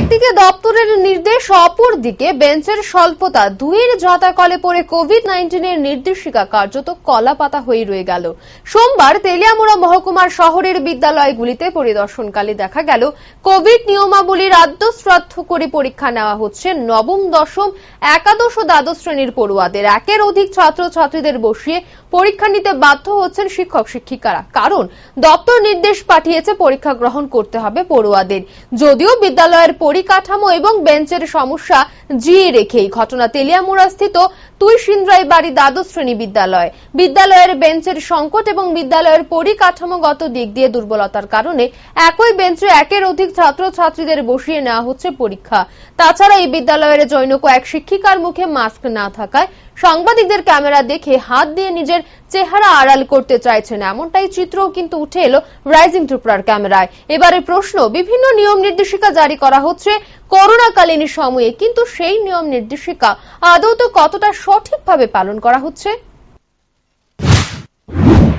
একদিকে দপ্তরের নির্দেশ, অপরদিকে বেঞ্চের স্বল্পতা, দুইয়ের জাঁতাকলে পড়ে কোভিড-19 এর নির্দেশিকা কার্যত কলাপাতা হয়ে রয়ে গেল। সোমবার তেলিয়ামুড়া মহকুমার শহরের বিদ্যালয়গুলিতে পরিদর্শনকালে দেখা গেল কোভিড নিয়মাবলীর আদ্যশ্রাদ্ধ করে পরীক্ষা নেওয়া হচ্ছে নবম, দশম, একাদশ ও দ্বাদশ শ্রেণীর পড়ুয়াদের। একের অধিক ছাত্রছাত্রীদের বসিয়ে পরীক্ষা নিতে বাধ্য হচ্ছেন শিক্ষক শিক্ষিকারা, কারণ দপ্তর নির্দেশ পাঠিয়েছে পরীক্ষা গ্রহণ করতে হবে পড়ুয়াদের। যদিও বিদ্যালয়ের পরিকাঠামো এবং বেঞ্চের সমস্যা জিয়ে রেখেই ঘটনা তেলিয়ামুড়া স্থিত তুইসিন্দ্রাই বাড়ি দ্বাদশ শ্রেণী বিদ্যালয়। বিদ্যালয়ের বেঞ্চের সংকট এবং বিদ্যালয়ের পরিকাঠামোগত দিক দিয়ে দুর্বলতার কারণে একই বেঞ্চে একের অধিক ছাত্রছাত্রীদের বসিয়ে নেওয়া হচ্ছে পরীক্ষা। তাছাড়া এই বিদ্যালয়ের জনৈক এক শিক্ষিকার মুখে মাস্ক না থাকায় সাংবাদিকদের ক্যামেরা দেখে হাত দিয়ে নিজের চেহারা আড়াল করতে চাইছেন, এমনটাই চিত্রও কিন্তু উঠে এলো রাইজিং ত্রিপুরার ক্যামেরায়। এবারে প্রশ্ন, বিভিন্ন নিয়ম নির্দেশিকা জারি করা হচ্ছে করোনাকালীন সময়ে, কিন্তু সেই নিয়ম নির্দেশিকা আদৌ তো কতটা সঠিকভাবে পালন করা হচ্ছে?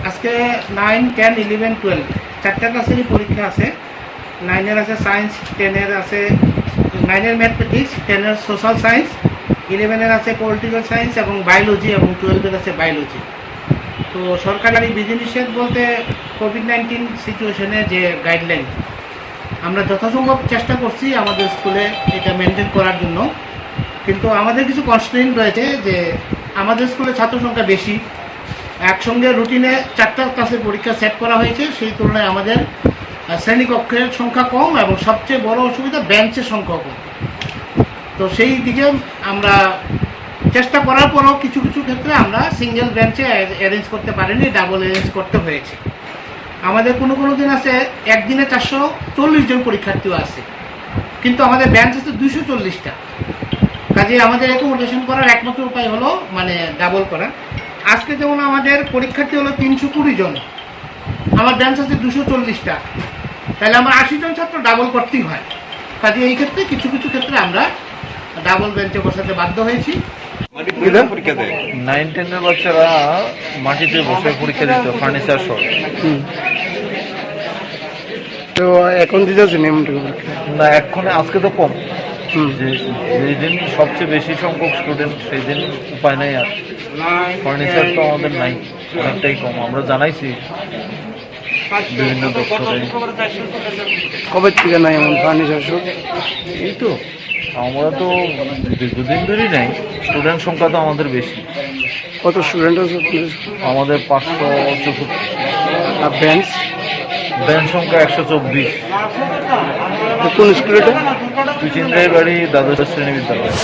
আজকে 9, 10, 11, 12 চারটা ক্লাসেরই পরীক্ষা আছে। 9 এর আছে সায়েন্স, 10 এর আছে 9 এর ম্যাথমেটিক্স, 10 এর সোশ্যাল সায়েন্স, 11 এর আছে পলিটিক্যাল সায়েন্স এবং বায়োলজি এবং 12 এর আছে বায়োলজি। তো সরকারি বিধিনিষেধ বলতে কোভিড-19 সিচুয়েশনে যে গাইডলাইন, আমরা যথাসম্ভব চেষ্টা করছি আমাদের স্কুলে এটা মেনটেন করার জন্য, কিন্তু আমাদের কিছু কনস্ট্রেইন রয়েছে যে আমাদের স্কুলে ছাত্র সংখ্যা বেশি, একসঙ্গে রুটিনে 4টা ক্লাসের পরীক্ষা সেট করা হয়েছে, সেই তুলনায় আমাদের শ্রেণীকক্ষের সংখ্যা কম এবং সবচেয়ে বড় অসুবিধা বেঞ্চের সংখ্যা কম। তো সেই দিকে আমরা চেষ্টা করার পরও কিছু কিছু ক্ষেত্রে আমরা সিঙ্গেল বেঞ্চে অ্যারেঞ্জ করতে পারিনি, ডাবল অ্যারেঞ্জ করতে হয়েছে। আমাদের কোনো কোনো দিন আছে একদিনে 440 জন পরীক্ষার্থীও আছে, কিন্তু আমাদের বেঞ্চ আছে 240টা। কাজে আমাদের অ্যাকোমোডেশন করার একমাত্র উপায় হলো ডাবল করা। আজকে যেমন আমাদের পরীক্ষার্থী হলো 320 জন, আমার বেঞ্চ আছে 240টা, তাহলে আমার 80 জন ছাত্র ডাবল করতেই হয়। কাজে এই ক্ষেত্রে কিছু কিছু ক্ষেত্রে আমরা ডাবল বেঞ্চে বসাতে বাধ্য হয়েছি। 9-10 এর বাচ্চারা মাটিতে বসে পরীক্ষা দিত, ফার্নিচার সহ। তো এখন দিতেছে না, এখন আজকে তো কম, যেদিন সবচেয়ে বেশি সংখ্যক স্টুডেন্ট সেই দিন উপায় নাই, আর ফার্নিচার তো আমাদের নাই, অনেকটাই কম। আমরা জানাইছি বিভিন্ন দপ্তরে। কবে থেকে নাই এমন ফার্নিচার সব? এই তো আমরা তো দীর্ঘদিন ধরেই নাই, স্টুডেন্ট সংখ্যা তো আমাদের বেশি। কত স্টুডেন্ট আছে আমাদের 564। আর বেঞ্চ সংখ্যা 124। কোন স্কুলে? তুইসিন্দ্রাই বাড়ি দ্বাদশ শ্রেণী বিদ্যালয়।